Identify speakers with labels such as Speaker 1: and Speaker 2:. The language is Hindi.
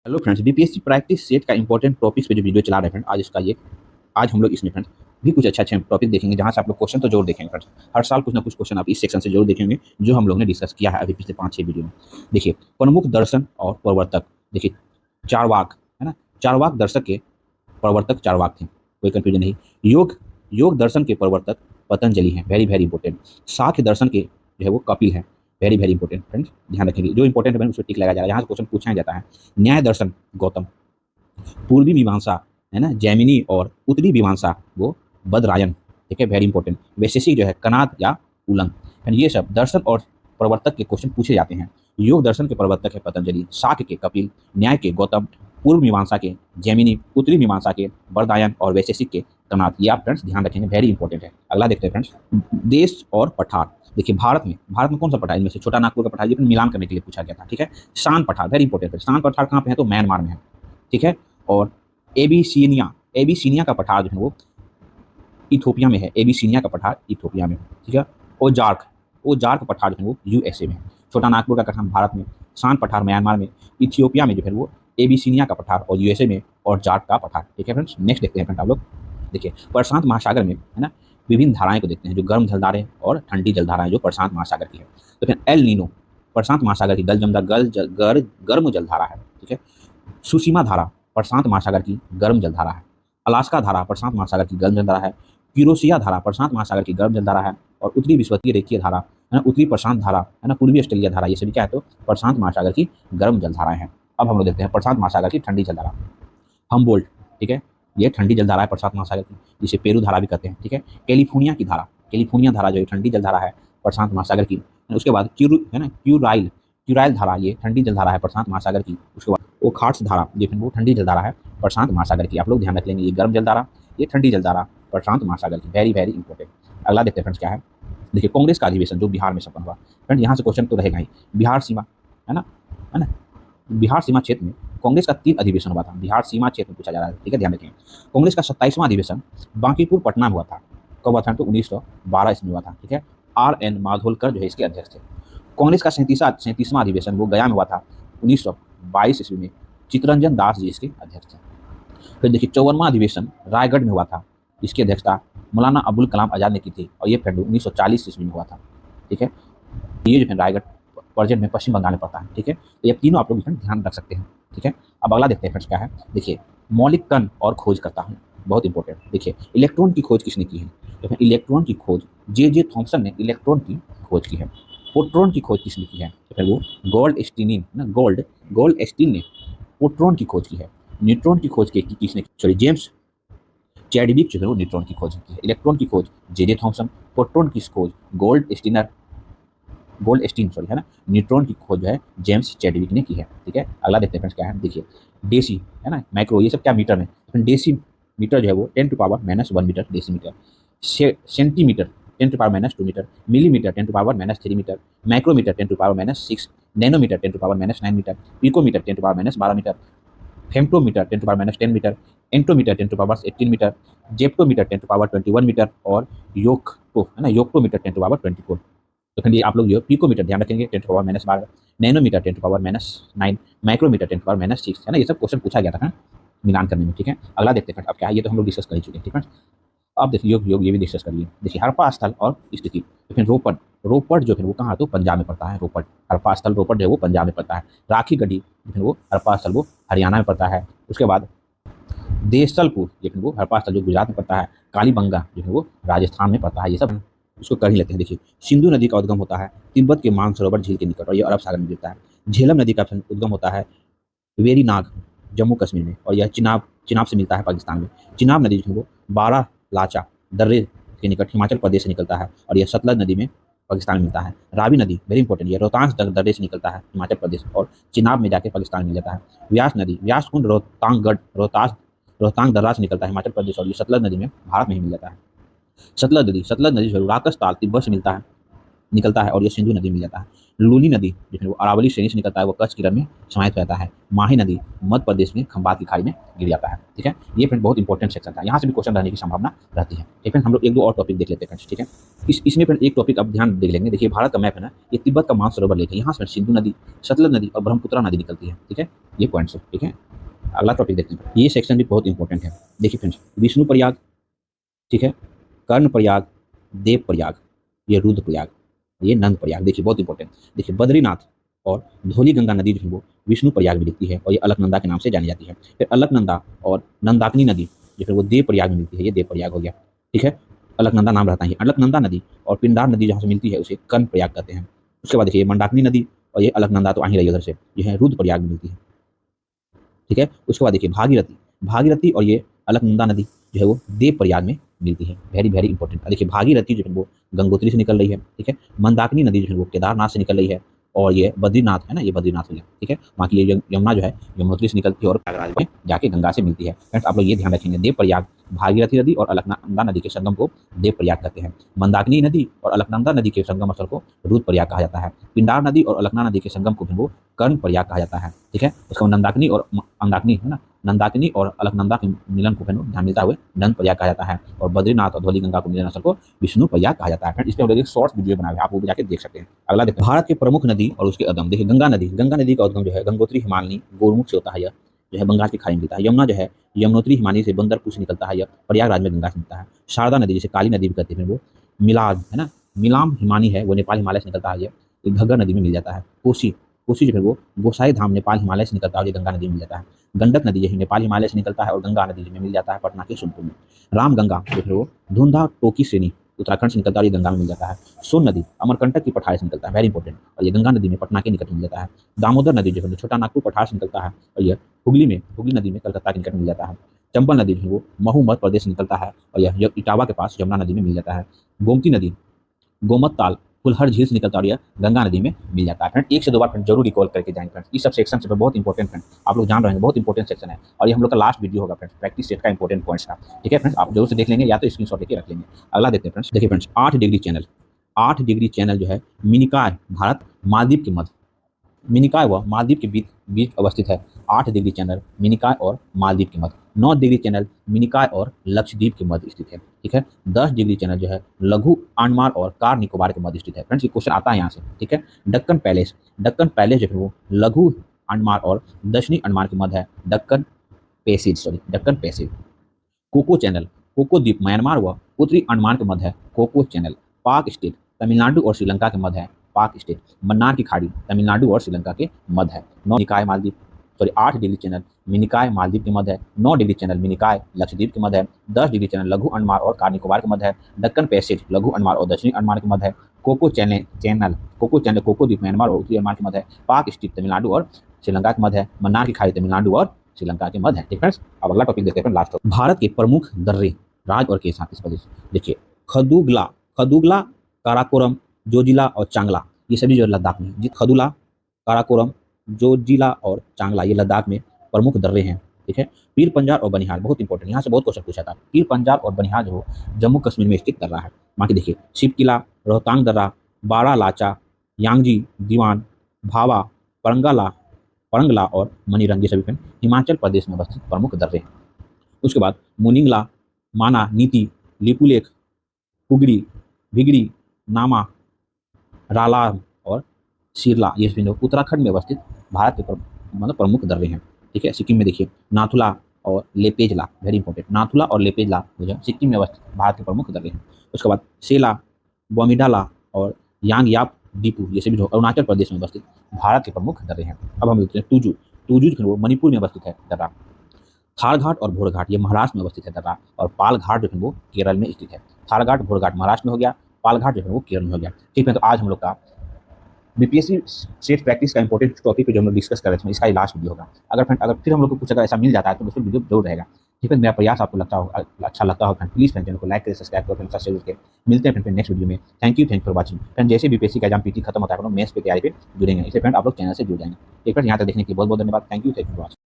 Speaker 1: Hello friends, BPSC practice set का इंपॉर्टेंट टॉपिक्स पे जो वीडियो चला रहे हैं फ्रेंड, आज हम लोग इसमें फ्रेंड्स भी कुछ अच्छे अच्छे टॉपिक देखेंगे जहां से आप लोग क्वेश्चन तो जरूर देखेंगे फ्रेंड्स। हर साल कुछ ना कुछ क्वेश्चन आप इस सेक्शन से जरूर देखेंगे जो हम लोग ने डिस्कस किया है अभी पिछले 5-6 वीडियो में। देखिए, प्रमुख दर्शन और प्रवर्तक। देखिए, चारवाक है ना, चारवाक दर्शक के प्रवर्तक चारवाक थे, कोई कंफ्यूजन नहीं। योग योग दर्शन के प्रवर्तक पतंजलि हैं, वेरी वेरी इंपॉर्टेंट। सांख्य दर्शन के जो है वो कपिल हैं, वेरी वेरी इंपॉर्टेंट फ्रेंड्स, ध्यान रखेंगे। जो इंपॉर्टेंट है उस पर टिक लगाया जा रहा है, यहाँ से क्वेश्चन पूछा जाता है। न्याय दर्शन गौतम। पूर्वी मीमांसा है ना जैमिनी, और उत्तरी मीमांसा वो बदरायन। ठीक है, वेरी इंपॉर्टेंट। वैशेषिक जो है कनाद या उलंग। एंड ये सब दर्शन और प्रवर्तक के क्वेश्चन पूछे जाते हैं। योग दर्शन के प्रवर्तक है पतंजलि, शाक्य के कपिल, न्याय के गौतम, पूर्व मीमांसा के जैमिनी, उत्तरी मीमांसा के बरदायन और वैशेषिक के कनाद। ये आप फ्रेंड्स ध्यान रखेंगे, वेरी इंपॉर्टेंट है। अगला देखते हैं फ्रेंड्स, देश और पठार। देखिए, भारत में कौन सा पठार इनमें से छोटा नागपुर का पठार, ये मिलान करने के लिए पूछा गया था। ठीक है, शान पठार, वेरी इंपॉर्टेंट है। शान पठार कहाँ पे है तो म्यांमार में है। ठीक है, और एबीसीनिया, एबीसीनिया का पठार जो है वो इथोपिया में है। एबीसीनिया का पठार इथोपिया में। ठीक है, ओजार्क, ओजार्क पठार जो है वो यूएसए में है। छोटा नागपुर का पठार भारत में, शान पठार म्यांमार में, इथियोपिया में जो है वो एबीसीनिया का पठार, और यूएसए में और जार्क का पठार। ठीक है फ्रेंड्स, नेक्स्ट देखते हैं फ्रेंड आप लोग। देखिए, प्रशांत महासागर में है ना विभिन्न धाराएं को देखते हैं, जो गर्म जलधाराएं और ठंडी जलधाराएं जो प्रशांत महासागर की है। तो फिर एल नीनो प्रशांत महासागर की गर्म जलधारा है। ठीक है, सुसीमा धारा प्रशांत महासागर की गर्म जलधारा है। अलास्का धारा प्रशांत महासागर की गर्म जलधारा है। यूरोसिया धारा प्रशांत महासागर की गर्म जलधारा है। और उत्तरी विषुवतीय रेखीय धारा है ना, उत्तरी प्रशांत धारा है ना, पूर्वी ऑस्ट्रेलिया धारा, ये सभी क्या है तो प्रशांत महासागर की गर्म जलधाराएं हैं। अब हम लोग देखते हैं प्रशांत महासागर की ठंडी जलधारा, हम्बोल्ट। ठीक है, ये ठंडी जलधारा है प्रशांत महासागर की, जिसे पेरू धारा भी कहते हैं। ठीक है, कैलिफोर्निया की धारा, कैलिफोर्निया धारा जो है ठंडी जलधारा है प्रशांत महासागर की। उसके बाद क्यूरू है ना, क्यूराइल, क्यूराइल धारा, ये ठंडी जलधारा है प्रशांत महासागर की। उसके बाद ओखाट्स धारा, ये वो ठंडी जलधारा है प्रशांत महासागर की। आप लोग ध्यान रख लेंगे, ये गर्म जलधारा, ये ठंडी जलधारा प्रशांत महासागर की, वेरी वेरी इंपॉर्टेंट। अगला देखते हैं फ्रेंड्स क्या है। देखिए, कांग्रेस का अधिवेशन जो बिहार में संपन्न हुआ फ्रेंड, यहाँ से क्वेश्चन तो रहेगा ही। बिहार सीमा है ना, बिहार सीमा क्षेत्र में कांग्रेस का 3 अधिवेशन हुआ था। बिहार सीमा क्षेत्र में पूछा जा रहा है। ठीक है, ध्यान रखें। कांग्रेस का 27वां अधिवेशन बांकीपुर पटना में हुआ था। कब हुआ था तो 1912 ईस्वी में हुआ था। ठीक है, RN माधोलकर जो है इसके अध्यक्ष थे। कांग्रेस का 37वां अधिवेशन वो गया में हुआ था 1922 ईस्वी में। चित्तरंजन दास जी इसके अध्यक्ष थे। फिर देखिए, 54वां अधिवेशन रायगढ़ में हुआ था, इसकी अध्यक्षता मौलाना अबुल कलाम आजाद ने की थी, और ये फिर 1940 ईस्वी में हुआ था। ठीक है, ये जो है रायगढ़ प्रेजेंट में पश्चिम बंगाल में पड़ता है। ठीक है, तो ये तीनों आप लोग ध्यान रख सकते हैं। ठीक है, अब अगला देखते हैं फ्रेंड्स क्या है। देखिए, मौलिक कण और खोज करता हूँ, बहुत इंपॉर्टेंट। देखिए, इलेक्ट्रॉन की खोज किसने की है तो फिर इलेक्ट्रॉन की खोज जे थॉम्सन ने इलेक्ट्रॉन की खोज की है। प्रोटॉन की खोज किसने की है तो फिर वो गोल्ड एस्टीन ने प्रोटॉन की खोज की है। न्यूट्रॉन की खोज किसने की, सॉरी, जेम्स चैडविक जो है वो न्यूट्रॉन की खोज की है। इलेक्ट्रॉन की खोज जे थॉम्सन, प्रोटॉन की खोज गोल्ड स्टीन सॉरी है ना, न्यूट्रॉन की खोज जो है जेम्स चैडविक ने की है। ठीक है, अगला देखते हैं फ्रेंड्स क्या है। देखिए, डेसी है ना, माइक्रो, ये सब क्या मीटर में, डेसी मीटर जो है वो 10⁻⁻1 metre decimetre. Centimetre 10⁻⁻2 metre. Millimetre 10⁻⁻3 metre. Micrometre 10⁻⁻6। Nanometre 10⁻⁻9 metre. Picometre 10⁻⁻12 metre. Femtometre 10⁻⁻10 metre. Attometre 10⁻18 metre. Zeptometre 10⁻21 metre. और योक्टो है ना, योक्टोमीटर 10⁻24। तो फिर ये आप लोग जो पिकोमीटर ध्यान रखेंगे 10⁻12, नैनोमीटर 10⁻�9, माइक्रोमीटर 10⁻6 है ना, ये सब क्वेश्चन पूछा गया था मिलान करने में। ठीक है, अगला देखते हैं अब क्या है, ये तो हम लोग डिस्कस कर ही चुके हैं। ठीक है, अब देखिए योग ये भी डिस्कस कर लिए। देखिए, हड़प्पा स्थल और स्थिति। तो फिर रोपड़ जो है वो कहाँ तो पंजाब में पड़ता है। रोपड़, हड़प्पा स्थल रोपड़ जो है वो पंजाब में पड़ता है। राखी गढ़ी जो है वो हड़प्पा स्थल वो हरियाणा में पड़ता है। उसके बाद देसलपुर जो है वो हड़प्पा स्थल जो गुजरात में पड़ता है। कालीबंगा जो है वो राजस्थान में पड़ता है। ये सब उसको कर ही लेते हैं। देखिए, सिंधु नदी का उद्गम होता है तिब्बत के मानसरोवर झील के निकट, और ये अरब सागर में गिरता है। झेलम नदी का उद्गम होता है वेरीनाग जम्मू कश्मीर में, और यह चिनाब से मिलता है पाकिस्तान में। चिनाब नदी जो है वो बारह लाचा दर्रे के निकट हिमाचल प्रदेश से निकलता है, और यह सतलज नदी में पाकिस्तान में मिलता है। रावी नदी वेरी इंपॉर्टेंट, ये रोहतांग दर्रे से निकलता है हिमाचल प्रदेश, और चिनाब में जाके पाकिस्तान में मिल जाता है। व्यास नदी, व्यास कुंड रोहतांग दर्रा से निकलता है हिमाचल प्रदेश, और ये सतलज नदी में भारत में ही मिल जाता है। सतलज नदी जो है राकस ताल तिब्बत से मिलता है निकलता है और ये सिंधु नदी में मिल जाता है। लूनी नदी जो है वो अरावली श्रेणी से निकलता है, वो कच्छ की रण में समाहित रहता है। माही नदी मध्य प्रदेश में खंबात की खाड़ी में गिर जाता है। ठीक है, ये फ्रेंड बहुत इंपॉर्टेंट सेक्शन था, यहाँ से भी क्वेश्चन रहने की संभावना रहती है। ठीक है, हम लोग एक दो और टॉपिक देख लेते हैं फ्रेंड्स। ठीक है, इसमें फ्रेंड एक टॉपिक अब ध्यान देख लेंगे। देखिए भारत का मैप है ना, ये तिब्बत का मानसरोवर लेक है, यहाँ से सिंधु नदी, सतलज नदी और ब्रह्मपुत्रा नदी निकलती है। ठीक है, ये पॉइंट्स है। ठीक है, अगला टॉपिक देखते हैं, ये सेक्शन भी बहुत इंपॉर्टेंट है। देखिए फ्रेंड्स, विष्णु प्रयाग, ठीक है, कर्ण प्रयाग, देव प्रयाग, ये रुद्र प्रयाग, ये नंद प्रयाग। देखिए बहुत इंपॉर्टेंट, देखिए बद्रीनाथ और धौली गंगा नदी जो है वो विष्णु प्रयाग में दिखती है और ये अलकनंदा के नाम से जानी जाती है। फिर अलकनंदा और नंदाकिनी नदी जो है वो देव प्रयाग में मिलती है, ये देव प्रयाग हो गया। ठीक है, अलकनंदा नाम रहता है। अलकनंदा नदी और पिंडार नदी जहाँ से मिलती है उसे कर्ण प्रयाग कहते हैं। उसके बाद देखिए मंदाकिनी नदी और ये अलकनंदा तो आ ही रही है उधर से, ये है रुद्र प्रयाग में मिलती है। ठीक है, उसके बाद देखिए भागीरथी, भागीरथी और ये अलकनंदा नदी जो है वो देव प्रयाग में मिलती है। Very very important. देखिए भागीरथी जो है वो गंगोत्री से निकल रही है। ठीक है, मंदाकिनी नदी जो है वो केदारनाथ से निकल रही है और ये बद्रीनाथ है ना, ये बद्रीनाथ हो गया। ठीक है, बाकी ये यमुना जो है यमुनोत्री से निकलती है और प्रयागराज में जाके गंगा से मिलती है। फ्रेंड्स आप लोग ये ध्यान रखेंगे, देव प्रयाग, भागीरथी नदी और अलकनंदा नदी के संगम को देव प्रयाग कहते हैं। मंदाकिनी नदी और अलकनंदा नदी के संगम स्थल को रुद्र प्रयाग कहा जाता है। पिंडार नदी और अलकनंदा नदी के संगम को भी वो कर्ण प्रयाग कहा जाता है। ठीक है, उसका नंदाकिनी और मंदाकिनी है ना, नंदाकिनी और अलकनंदा के मिलन को ध्यान मिलता हुए नंद प्रयाग कहा जाता है और बद्रीनाथ और धौली गंगा को मिलन स्थल को विष्णु प्रयाग कहा जाता है। फ्रेंड इस पर एक शॉर्ट वीडियो बनाया है, आप वो भी जाके देख सकते हैं। अगला देखते हैं, भारत के प्रमुख नदी और उसके उद्गम। देखिए गंगा नदी, गंगा नदी का उद्गम जो है गंगोत्री हिमालयी गोमुख से होता है, यह जो है बंगाल की खाड़ी में मिलता है। यमुना जो है यमुनोत्री हिमालय से बंदरपुर से निकलता है, यह प्रयागराज में गंगा से मिलता है। शारदा नदी जिसे काली नदी भी कहते हैं वो मिलाद है ना, मिलाम हिमानी है, वो नेपाल हिमालय से निकलता है, ये घग्गर नदी में मिल जाता है। कोसी, कोसी जो है वो गोसाई धाम नेपाल हिमालय से निकलता है, ये गंगा नदी में मिल जाता है। गंडक नदी यही नेपाल हिमालय से निकलता है और गंगा नदी में मिल जाता है पटना के सोनपुर में। रामगंगा जो है वो धुंधा टोकी श्रेणी उत्तराखंड से निकलता है, ये गंगा में मिल जाता है। सोन नदी अमरकंटक की पठार से निकलता है, वेरी इंपॉर्टेंट, और ये गंगा नदी में पटना के निकट मिल जाता है। दामोदर नदी जो है छोटा नागपुर पठार से निकलता है और यह हुगली नदी में कलकत्ता के निकट मिल जाता है। चंबल नदी जो है वो महू मध्य प्रदेश से निकलता है और यह इटावा के पास यमुना नदी में मिल जाता है। गोमती नदी गोमत ताल फुलहर झील से निकलता है और यह गंगा नदी में मिल जाता है। फ्रेंड एक से दो बार फ्रेंड जरूर रिकॉल करके जाएंगे फ्रेंड्स, इस सब सेक्शन से बहुत इंपॉर्टेंट फ्रेंड आप लोग जान रहे हैं, बहुत इंपॉर्टेंट सेक्शन है और ये हम लोग का लास्ट वीडियो होगा फ्रेंड्स, प्रैक्टिस सेट का इंपॉर्टेंट पॉइंट्स का। ठीक है फ्रेंड्स, आप जरूर से देख लेंगे या तो स्क्रीनशॉट लेके रख लेंगे। अगला देखते हैं फ्रेंड्स, देखिए friends 8 degree channel, 8 degree channel जो है मिनिकॉय भारत मालदीव के मध्य, मिनिकॉय व मालदीव के बीच बीच अवस्थित है। 8 डिग्री चैनल मिनिकॉय और मालदीव के मध्य। 9 डिग्री चैनल मिनिकॉय और लक्षद्वीप के मध्य स्थित है। ठीक है, 10 डिग्री चैनल जो है लघु अंडमान और कार निकोबार के मध्य स्थित है। फ्रेंड्स ये क्वेश्चन आता है यहाँ से। ठीक है, दक्कन पैलेस, दक्कन पैलेस जो है वो लघु अंडमान और दक्षिणी अंडमान के मध्य है। Deccan Passage. Coco Channel, Coco द्वीप म्यांमार व उत्तरी अंडमान के मध्य है, Coco Channel. Palk Strait Tamil Nadu और श्रीलंका के मध्य है, पाक स्टेट। मन्नार की खाड़ी तमिलनाडु और श्रीलंका के मध्य है। 9 निकाय Maldives, sorry 8 degree channel Minicoy Maldives के मध्य है। 9 डिग्री चैनल मिनिकॉय लक्षद्वीप के मध्य है। 10 डिग्री चैनल लघु अंडमान और कार निकोबार के मध्य है। दक्कन पैसेज लघु अंडमान और दक्षिणी अंडमान के मध्य है। कोको चैनल कोको द्वीप म्यांमार और उत्तरी अंडमान के मध्य है। पाक स्टेट तमिलनाडु और श्रीलंका के मध्य है। मन्नार की खाड़ी तमिलनाडु और श्रीलंका के मध्य है। ठीक है, अब अगला टॉपिक देखते हैं लास्ट। भारत के प्रमुख दर्रे राज और के साथ इस प्रदेश देखिए, खदुगला, काराकोरम, जोजिला और चांगला, ये सभी जो लद्दाख में है। खदुला, काराकोरम, जोजिला और चांगला ये लद्दाख में प्रमुख दर्रे हैं। ठीक है, पीर पंजाल और बनिहाल बहुत इंपॉर्टेंट, यहाँ से बहुत क्वेश्चन पूछा था। पीर पंजाल और बनिहाल जो जम्मू कश्मीर में स्थित दर्रा है। बाकी देखिए शिव किला, रोहतांग दर्रा, बारा लाचा, यांगजी, दीवान, भावा, परंगला और मनीरंग ये सभी हिमाचल प्रदेश में अवस्थित प्रमुख दर्रे हैं। उसके बाद मुनिंगला, माना, नीति, लिपुलेख, कुगरी, भिगरी, नामा, रालाम और सिरला ये सभी उत्तराखंड में अवस्थित भारत के मतलब प्रमुख दर्रे हैं। ठीक है, सिक्किम में देखिए नाथुला और लेपेजला, वेरी इंपॉर्टेंट, नाथुला और लेपेजला जो सिक्किम में अवस्थित भारत के प्रमुख दर्रे हैं। उसके बाद सेला, बोमिडाला और यांगयाप दीपू ये सभी जो अरुणाचल प्रदेश में अवस्थित भारत के प्रमुख दर्रे हैं। अब हम देखते हैं टूजू जो वो मणिपुर में अवस्थित है दर्रा। थारघाट और भोरघाट ये महाराष्ट्र में अवस्थित है दर्रा और पालघाट जो है वो केरल में स्थित है। थारघाट भोरघाट महाराष्ट्र में हो गया, पालघाट जो है वो केरल में हो गया। ठीक है, तो आज हम लोग का बीपीएससी सेट प्रैक्टिस का इंपॉर्टेंट टॉपिक जो हम लोग डिस्कस कर रहे थे इसका ही लास्ट वीडियो होगा। अगर फिर हम लोग को कुछ अगर ऐसा मिल जाता है तो उसमें वीडियो जरूर रहेगा। ठीक है, मेरा प्रयास आपको अच्छा लगता हो फ्रेंड, प्लीज़ फ्रेंड चैनल को लाइक करें, सब्सक्राइब करें, फ्रेंड शेयर करके मिलते हैं फ्रेंड नेक्स्ट वीडियो में। Thank you for watching friend. जैसे बीपीएससी का एग्जाम पीटी खत्म होता है मेंस पे तैयारी पे जुड़ेंगे, इससे फ्रेंड आप लोग चैनल से जुड़ जाएंगे। एक बार यहाँ तक देखने के लिए बहुत बहुत धन्यवाद। Thank you for watching.